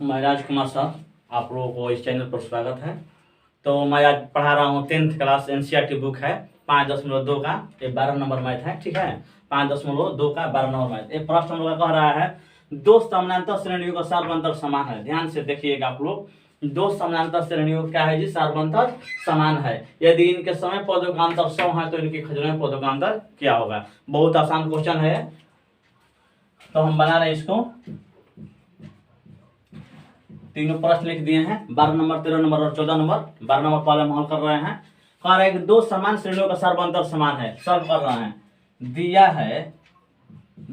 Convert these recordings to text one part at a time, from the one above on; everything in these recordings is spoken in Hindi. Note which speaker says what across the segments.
Speaker 1: मैं राजकुमार सर, आप लोगों को इस चैनल पर स्वागत है। तो मैं आज पढ़ा रहा हूँ 10th क्लास एनसीईआरटी बुक है 5.2 का, ये 12 नंबर मैथ है। ठीक है, 5.2 का 12 नंबर मैथ। ये प्रश्न हम लोग का कह रहा है दो समानांतर श्रेणियों का सार्वंतर समान है। ध्यान से देखिएगा आप लोग, दो समानांतर श्रेणियों क्या है जी, सार्वंतर समान है। यदि इनके समय पदों का अंतर 100 है तो इनके खजूर पदों का अंतर क्या होगा। बहुत आसान क्वेश्चन है, तो हम बना रहे हैं इसको। तीनों प्रश्न लिख दिए हैं, 12 नंबर, 13 नंबर और 14 नंबर। 12 नंबर पहले हम हल कर रहे हैं। कह रहे हैं कि दो समान श्रेणियों का सार्वंतर समान है। सॉल्व कर रहे हैं।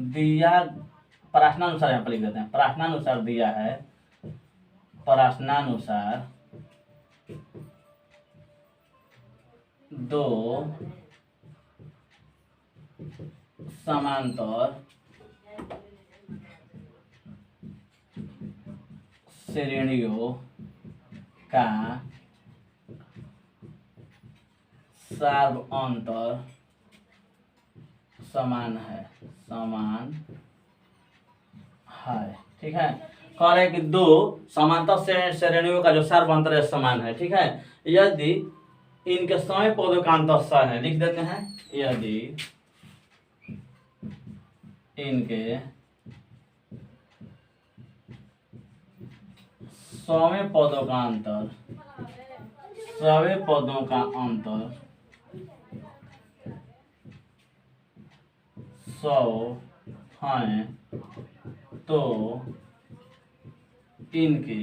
Speaker 1: दिया प्रश्नानुसार यहाँ पर लिख देते हैं। प्रश्नानुसार दिया है, प्रश्नानुसार दो समांतर श्रेणियों का सार्वंतर समान है। ठीक है, कह रहे हैं कि दो समांतर श्रेणियों का जो सार्वंतर है समान है। ठीक है, यदि इनके समय पदों का अंतर 100 है, लिख देते हैं। यदि इनके सौवें पदों का अंतर 100 है तो इनके,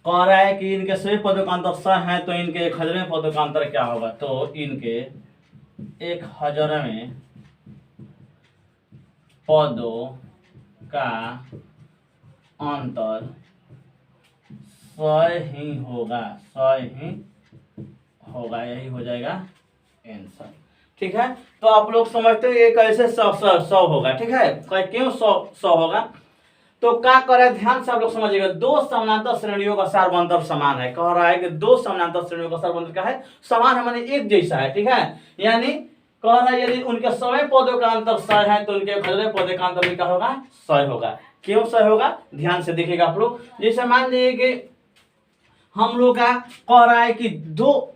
Speaker 1: कह रहा है कि इनके सभी पदों का अंतर 100 है तो इनके 1000वें पदों का अंतर क्या होगा। तो इनके 1000वें पदों का अंतर 100 ही होगा। यही हो जाएगा आंसर। ठीक है, तो आप लोग समझते हैं ये कैसे 100 होगा। ठीक है, क्यों 100 होगा, तो क्या करे, ध्यान से आप लोग समझिएगा। दो समानांतर श्रेणियों का सार्वंतर समान है। कह रहा है कि दो समानांतर श्रेणियों का सार्वंतर क्या है, समान है, माने एक जैसा है। ठीक है, यानी कह रहा है यदि उनके सभी पदों का अंतर 100 है तो उनके 1000वें पदों का अंतर भी क्या होगा, 100 होगा। क्यों 100 होगा, ध्यान से देखिएगा आप लोग। जैसे मान लीजिए कि हम लोग का कह रहा है कि दो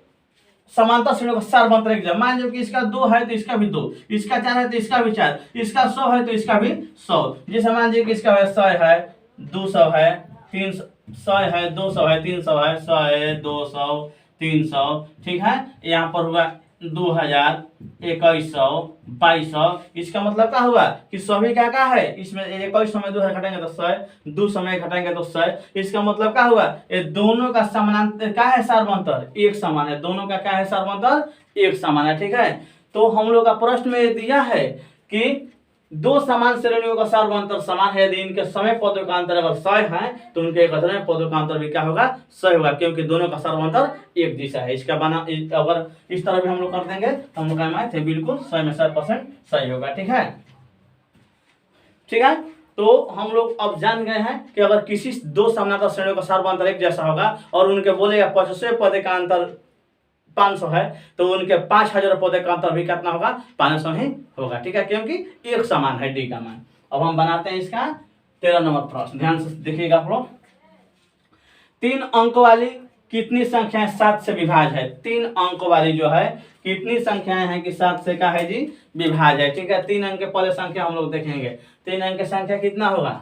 Speaker 1: समांतर श्रेणियों का सार्वंतर एक जैसा। मान लीजिए कि इसका 2 है तो इसका भी 2, इसका 4 है तो इसका भी 4, इसका 100 है तो इसका भी 100। जैसे मान लीजिए कि इसका 100 है, 200 है, 300 है, 200 है, 300 है, 100 है, 200, 300। ठीक है, यहाँ पर हुआ 2000, 2100, 2200। इसका मतलब क्या हुआ कि सभी क्या है, इसमें 2100 में 2000 घटाएंगे तो 100, 200 में घटाएंगे तो 100। इसका मतलब क्या हुआ, ये दोनों का समानांतर क्या है, सार्वंतर एक समान है। दोनों का क्या है, सार्वंतर एक समान है। ठीक है, तो हम लोग का प्रश्न में दिया है कि दो समान श्रेणियों का सार्वंतर समान है। यदि इनके समय पदों का अंतर अगर 100 है तो उनके 1000वें पदों का अंतर भी क्या होगा, 100 होगा, क्योंकि दोनों का सार्वंतर एक जैसा है। इसका बना अगर इस तरह भी हम लोग कर देंगे तो हम लोग का मैथ बिल्कुल 100 में 100% सही होगा। ठीक है, तो हम लोग अब जान गए हैं कि अगर किसी दो समानांतर श्रेणियों का सार्वंतर एक जैसा होगा और उनके बोलेगा 50वें पद का अंतर 500 है तो उनके 5000 पदों का अंतर भी कितना होगा, 500 ही होगा। ठीक है, क्योंकि एक समान है डी का मान। अब हम बनाते हैं इसका 13 नंबर प्रश्न। ध्यान से देखिएगा आप लोग। 3 अंक वाली कितनी संख्याएं 7 से विभाज्य है। 3 अंक वाली जो है कितनी संख्याएं हैं कि 7 से क्या है जी, विभाज्य है। ठीक है, 3 अंक के पहले संख्या हम लोग देखेंगे। 3 अंक की संख्या कितना होगा,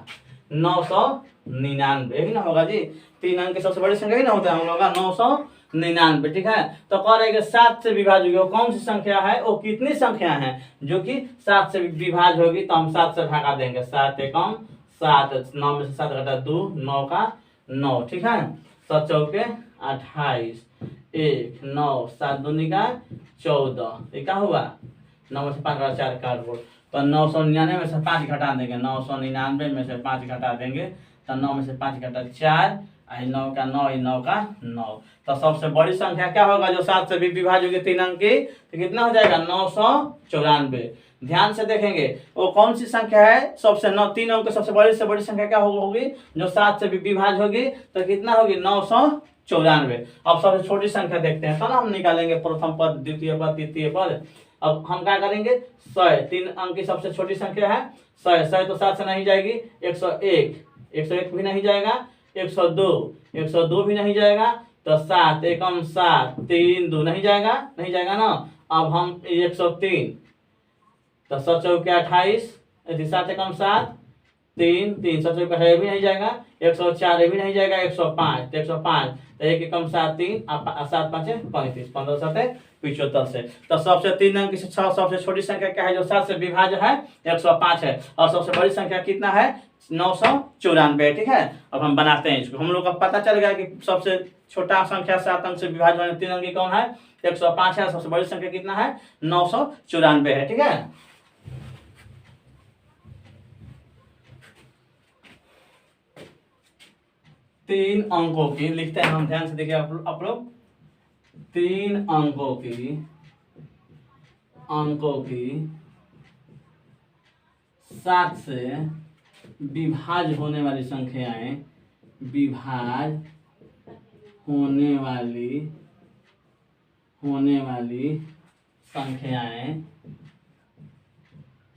Speaker 1: 999 ही ना होगा जी। 3 अंक की सबसे बड़ी संख्या ही ना होता है हम लोग का 999। ठीक है, तो कह रहे हैं कि 7 से विभाज्य वो कौन सी संख्या है, वो कितनी संख्या है जो कि 7 से विभाज्य होगी। तो हम 7 से भागा देंगे। 7 एकम 7, 9 में से 7 घटा 2, 9 का 9। ठीक है, 7 चौके 28, 1 9, 7 दूनी का 14। ये क्या हुआ, 9 में से 5 घटा 4 काट बोल, तो 999 में से 5 घटा देंगे। 999 में से 5 घटा देंगे तो 9 में से 5 घटा 4, 9 का 9, 9 का 9। तो सबसे बड़ी संख्या क्या होगा जो 7 से भी विभाज्य होगी 3 अंक की, तो कितना हो जाएगा, 994। ध्यान से देखेंगे वो कौन सी संख्या है, सबसे 3 अंक सबसे बड़ी संख्या क्या होगी जो 7 से भी विभाज्य होगी, तो कितना होगी, 994। अब सबसे छोटी संख्या देखते हैं, तो ना हम निकालेंगे प्रथम पद, द्वितीय पद, तृतीय पद। अब हम क्या करेंगे, 100, 3 अंक की सबसे छोटी संख्या है 100। 100 तो 7 से नहीं जाएगी, 101 भी नहीं जाएगा, 102, 102 भी नहीं जाएगा, तो 7 एकम 7, 3 2 नहीं जाएगा, नहीं जाएगा ना। अब हम 103, तो 7 चौके 28, 7 एकम 7, 3 3 7 चौके 28 भी नहीं जाएगा, 104 ये भी नहीं जाएगा, 105, तो 105 तो 1 एकम 7 3 7 5 35, 15 7 75 से। तो सबसे 3 अंक से 6 सबसे छोटी संख्या क्या है जो 7 से विभाज्य है, 105 है। और सबसे बड़ी संख्या कितना है, 994। ठीक है, अब हम बनाते हैं इसको। हम लोग का पता चल गया कि सबसे छोटा संख्या 7 अंक से विभाज्य वाले 3 अंक कौन है, 105 है। सबसे बड़ी संख्या कितना है, 994 है। ठीक है, तीन अंकों की लिखते हैं हम, ध्यान से देखिए आप लोग। 3 अंकों की 7 से विभाज्य होने वाली संख्याएं,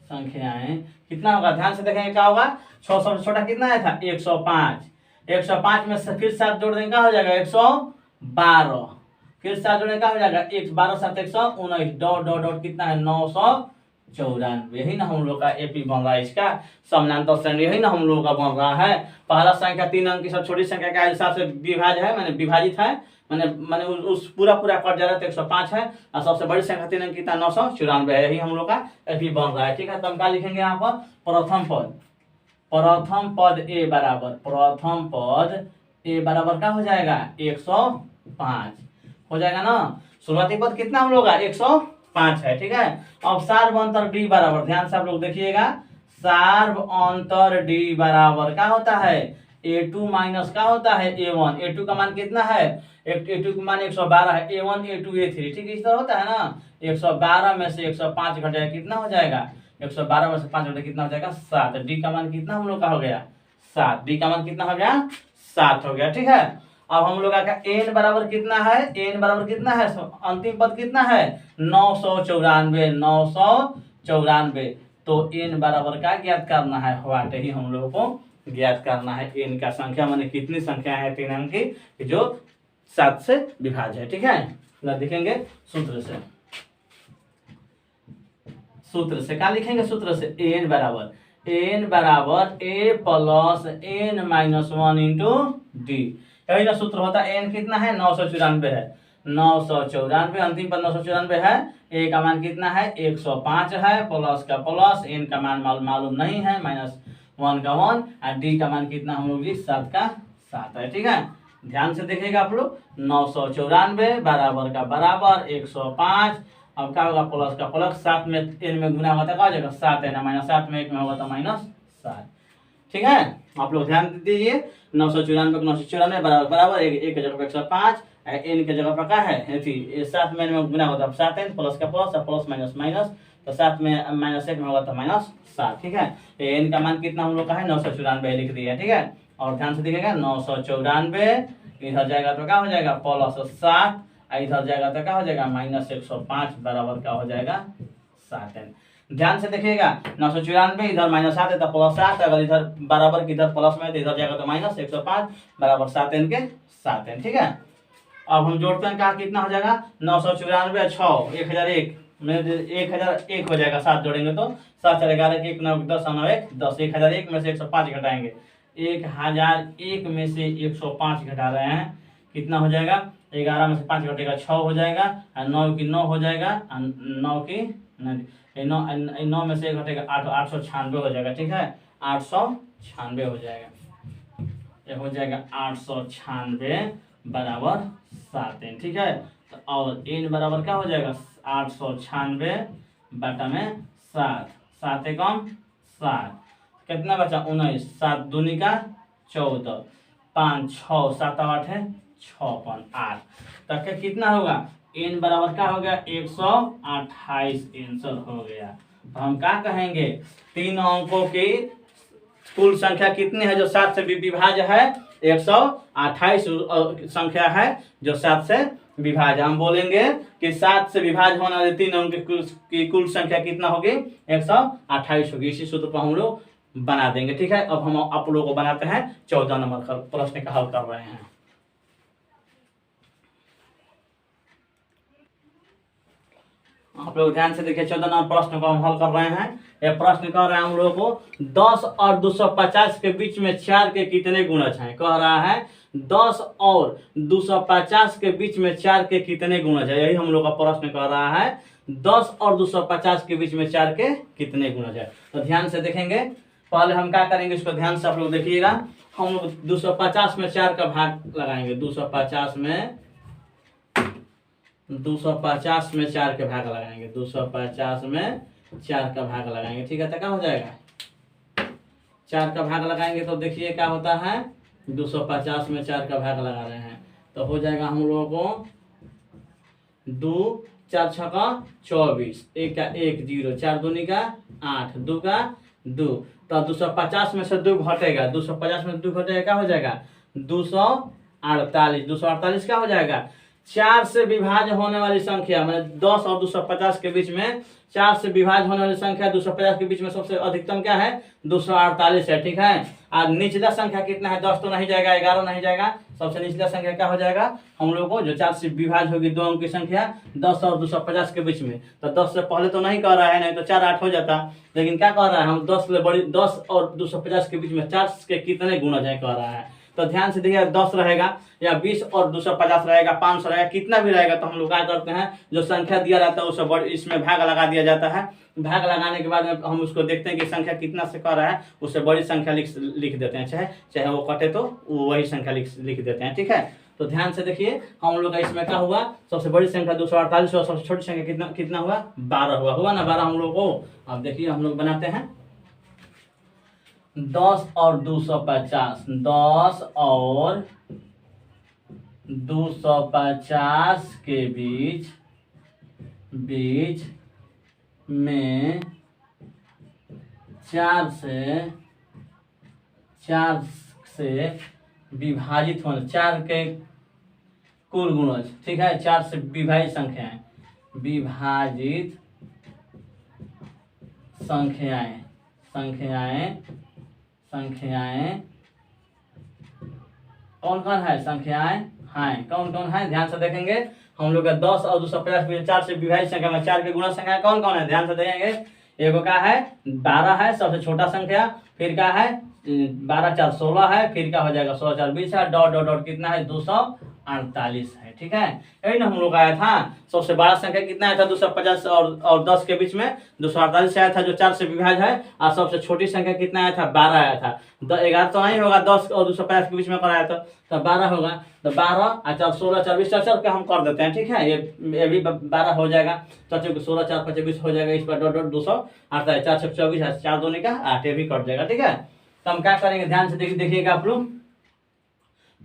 Speaker 1: संख्याएं कितना होगा, ध्यान से देखेंगे क्या होगा। 6 सबसे छोटा कितना आया था, 105। 105 में से फिर 7 जोड़ देंगे क्या हो जाएगा, 112। फिर 7 जोड़ने का हो जाएगा, 12 7 119, डॉट डॉट डॉट कितना है, 994। यही ना हम लोग का एपी बन रहा है, इसका समानांतर श्रेणी यही ना हम लोग का बन रहा है। पहला संख्या 3 अंक की सब छोटी संख्या का हिसाब से विभाज्य है, मैंने विभाजित है, मैंने उस पूरा कट जा रहा है, तो 105 है। और सबसे बड़ी संख्या 3 अंक कितना, 994 है। यही हम लोग का एपी बन रहा है। ठीक है, तो हम क्या लिखेंगे यहाँ पर, प्रथम पद ए बराबर क्या हो जाएगा, 105 हो जाएगा ना। शुरुआती पद कितना हम लोग का 105 है। ठीक है, अब सार्व अंतर डी बराबर, ध्यान से आप लोग देखिएगा, सार्व अंतर डी बराबर क्या होता है, a2 माइनस क्या होता है, a1। a2 का मान कितना है, a2 का मान 112 है, a1 a2 a3। ठीक है, इस तरह होता है ना। 112 में से 105 घटेगा कितना हो जाएगा, 112 में से 5 घटे कितना हो जाएगा, 7। डी का मान कितना हम लोग का हो गया, 7। डी का मान कितना हो गया, 7 हो गया। ठीक है, अब हम लोग का n बराबर कितना है, अंतिम पद कितना है, 994। तो n बराबर का ज्ञात करना है, व्हाट ही हम लोगों को ज्ञात करना है। n का संख्या माने कितनी संख्या है 3 अंक की जो 7 से विभाज्य है। ठीक है, लिखेंगे सूत्र से क्या लिखेंगे, सूत्र से n बराबर a plus n minus 1 into D. यही ना सूत्र होता है। n कितना है, 994 है, 994 अंतिम पद 994 है। a का मान कितना है, 105 है, प्लस का प्लस, n का मान मालूम नहीं है, माइनस 1 का 1, और डी का मान कितना हम लोग जी 7 का 7 है। ठीक है, ध्यान से देखिएगा आप लोग, 994 बराबर का बराबर 105। अब क्या होगा, प्लस का प्लस, 7 में n में गुना होगा तो क्या हो जाएगा, 7 है ना, माइनस 7 में 1 में होगा तो माइनस 7। ठीक है, आप लोग ध्यान दीजिए, 994 994 बराबर एक जगह पर 105, n के जगह पर क्या है, 7 में गुना होगा तो 7n, प्लस का प्लस और प्लस माइनस माइनस, तो 7 में माइनस 1 में होगा तो माइनस 7। ठीक है, n का मान कितना हम लोग का है, 994 लिख दिया। ठीक है, और ध्यान से देखिएगा, 994 इधर जाएगा तो क्या हो जाएगा, प्लस 7, इधर जाएगा तो क्या हो जाएगा, माइनस 105 बराबर क्या हो जाएगा, 7n। ध्यान से देखिएगा, 994 इधर माइनस 7 है तो प्लस 7, अगर इधर बराबर की इधर प्लस में तो इधर जाएगा तो माइनस 105 बराबर 7n के 7n। ठीक है, अब हम जोड़ते हैं, कहा कितना हो जाएगा, 994 6 1001 में 1001 हो जाएगा, 7 जोड़ेंगे तो 7 4 11 1 9 10 9 1 10, 1001 में से 105 घटाएंगे, 1001 में से 105 घटा रहे हैं, कितना हो जाएगा, 11 में से 5 घटेगा 6 हो जाएगा, 9 की 9 हो जाएगा, 9 की 9 में से 1 घटेगा 8, 896 हो जाएगा। ठीक है, 896 हो जाएगा, ये हो जाएगा 896 बराबर 7n। ठीक है, तो और n बराबर क्या हो जाएगा, 896 बटा में 7, 7 एकम 7, कितना बचा 19, 7 दूनी का 14, 5 6 7 8 है 56 8, तक कितना होगा, n बराबर क्या हो गया, 128 आंसर हो गया। तो हम क्या कहेंगे, 3 अंकों की कुल संख्या कितनी है जो 7 से विभाज्य है, 128 संख्या है जो 7 से विभाज्य। हम बोलेंगे कि 7 से विभाज्य होने वाले 3 अंक की कुल संख्या कितना होगी, 128 होगी। इसी सूत्र पर हम लोग बना देंगे। ठीक है, अब हम आप लोगों को बनाते हैं 14 नंबर का प्रश्न का हल कर रहे हैं। आप लोग ध्यान से देखिए, 14 नंबर प्रश्न को हम हल कर रहे हैं। यह प्रश्न कह रहा है हम लोगों को 10 और 250 के बीच में 4 के कितने गुणज हैं। कह रहा है 10 और 250 के बीच में 4 के कितने गुणज है। यही हम लोग का प्रश्न कह रहा है 10 और 250 के बीच में 4 के कितने गुणज है। तो ध्यान से देखेंगे, पहले हम क्या करेंगे इसको ध्यान से आप लोग देखिएगा। हम लोग 250 में 4 का भाग लगाएंगे। 250 में 4 के भाग लगाएंगे। 250 में 4 का भाग लगाएंगे। ठीक है, तो क्या हो जाएगा 4 का भाग लगाएंगे तो देखिए क्या होता है 250 में 4 का भाग लगा रहे हैं तो हो जाएगा हम लोगों को 2 4 6 का 24, 1 का 1 0, 4 दूनी का 8, 2 का 2। तो 250 में से 2 घटेगा। 250 में 2 घटेगा क्या हो जाएगा 248। 248 क्या हो जाएगा 4 से विभाज्य होने वाली संख्या, मतलब 10 और 250 के बीच में 4 से विभाज्य होने वाली संख्या 250 के बीच में सबसे अधिकतम क्या है 248 है। ठीक है, और निचला संख्या कितना है 10 तो नहीं जाएगा, 11 नहीं जाएगा। सबसे निचला संख्या क्या हो जाएगा हम लोग को जो 4 से विभाज्य होगी 2 अंक की संख्या 10 और 250 के बीच में। तो 10 से पहले तो नहीं कह रहा है, नहीं तो 4 8 हो जाता, लेकिन क्या कह रहा है हम 10 से बड़ी 10 और 250 के बीच में 4 के कितने गुणज है कह रहा है। तो ध्यान से देखिए 10 रहेगा या 20 और 250 रहेगा, 500 रहेगा, कितना भी रहेगा तो हम लोग क्या करते हैं जो संख्या दिया रहता है उसे इसमें भाग लगा दिया जाता है। भाग लगाने के बाद में हम उसको देखते हैं कि संख्या कितना से कर रहा है, उससे बड़ी संख्या लिख देते हैं, चाहे वो कटे तो वही संख्या लिख देते हैं। ठीक है, तो ध्यान से देखिए हम लोग का इसमें क्या हुआ सबसे बड़ी संख्या 248 और सबसे छोटी संख्या कितना हुआ 12 हुआ ना 12 हम लोग को। अब देखिए हम लोग बनाते हैं 10 और 250, 10 और 250 के बीच में 4 से विभाजित होने 4 के कुल गुणज। ठीक है, 4 से विभाजित संख्याएं कौन कौन है संख्याएं हैं कौन कौन है ध्यान से देखेंगे हम लोग का 10 और 250 4 से विभाजित संख्या में 4 के गुणज संख्या कौन कौन है ध्यान से देखेंगे। एगो का है 12 है सबसे छोटा संख्या, फिर का है 12 4 16 है, फिर क्या हो जाएगा 16 4 20 है, डॉट डॉट डॉट कितना है 248 है। ठीक है, यही ना हम लोग आया था। सबसे बड़ा संख्या कितना आया था 250 और 10 के बीच में 248 आया था जो 4 से विभाज्य है, और सबसे छोटी संख्या कितना आया था 12 आया था। 11 तो नहीं होगा 10 और 250 के बीच में कराया तो 12 होगा। तो 12 4 16 4 20 4 के हम कर देते हैं। ठीक है, ये भी 12 हो जाएगा तो 16 4 5 20 हो जाएगा, इस पर डॉट डॉट 248 4 6 24 4 2 का 8 ये भी कट जाएगा। ठीक है, तो हम क्या करेंगे ध्यान से देखिएगा आप लोग।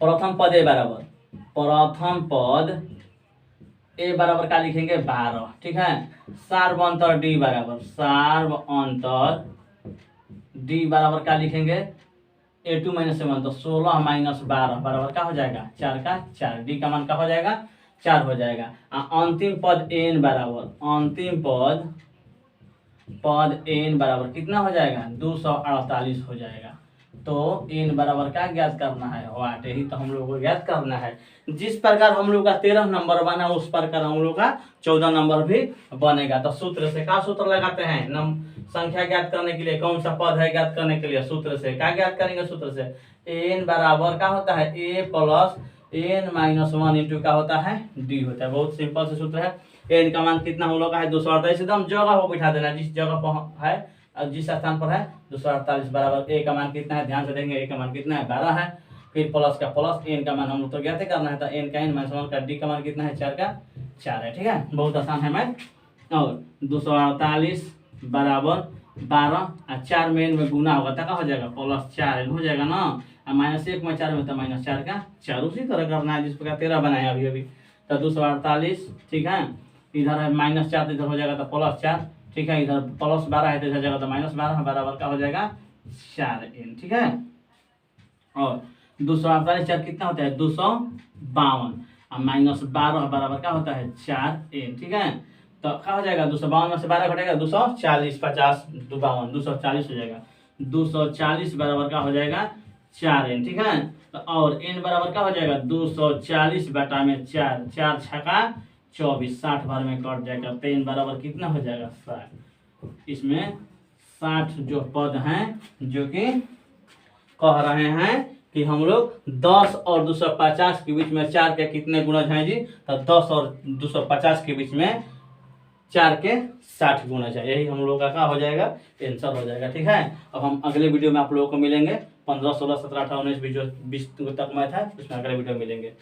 Speaker 1: प्रथम पद ए बराबर क्या लिखेंगे 12। ठीक है, सार्व अंतर डी बराबर क्या लिखेंगे A2 - A1 तो 16 - 12 बराबर क्या हो जाएगा 4 का 4। डी का मान क्या हो जाएगा 4 हो जाएगा। अंतिम पद n बराबर कितना हो जाएगा 248 हो जाएगा। तो n बराबर क्या ज्ञात करना है वाट, यही तो हम लोग को ज्ञात करना है। जिस प्रकार हम लोग का 13 नंबर बना उस प्रकार हम लोग का 14 नंबर भी बनेगा। तो सूत्र से क्या सूत्र लगाते हैं संख्या ज्ञात करने के लिए, कौन सा पद है ज्ञात करने के लिए सूत्र से क्या ज्ञात करेंगे सूत्र से n बराबर क्या होता है a + n - 1 इंटू क्या होता है d होता है। बहुत सिंपल से सूत्र है। n का मान कितना हम लोग का है 248, एकदम जगह को बिठा देना जिस जगह पर है जिस स्थान पर है 248 बराबर a का मान कितना है ध्यान से देंगे a का मान कितना है 12 है, फिर प्लस का प्लस n का मान हम लोग तो ज्ञात करना है। तो n का n - 1 का d का मान कितना है 4 का 4 है। ठीक है, बहुत आसान है मैथ। और 248 बराबर 12 और 4 में n में गुना होगा तो क्या हो जाएगा +4 हो जाएगा ना, और -1 में 4 में तो -4 का 4 उसी तरह करना है जिस प्रकार 13 बनाया अभी। तो 248 ठीक है, इधर है -4 इधर हो जाएगा तो +4। ठीक है, इधर +12 है तो इधर जाएगा तो -12 बराबर क्या हो जाएगा 4n। ठीक है, और 248 4 कितना होता है 252 और -12 बराबर क्या होता है 4n। ठीक है, तो क्या हो जाएगा 252 में से 12 घटेगा 240 50 52 240 हो जाएगा। 240 बराबर का हो जाएगा 4n, ठीक है। तो और n बराबर का हो जाएगा 240 बटा में 4, 4 छका 24, 60 बार में कट जाएगा। तो n बराबर कितना हो जाएगा 60। इसमें 60 जो पद हैं जो कि कह रहे हैं कि हम लोग 10 और 250 के बीच में 4 के कितने गुणज हैं जी, तो 10 और 250 के बीच में 4 के 60 गुणज है। यही हम लोग का हो जाएगा, आंसर हो जाएगा, ठीक है। अब हम अगले वीडियो में आप लोगों को मिलेंगे। 15, 16, 17, 18, 19, 20 तक मैथ है, उसमें अगले वीडियो में मिलेंगे।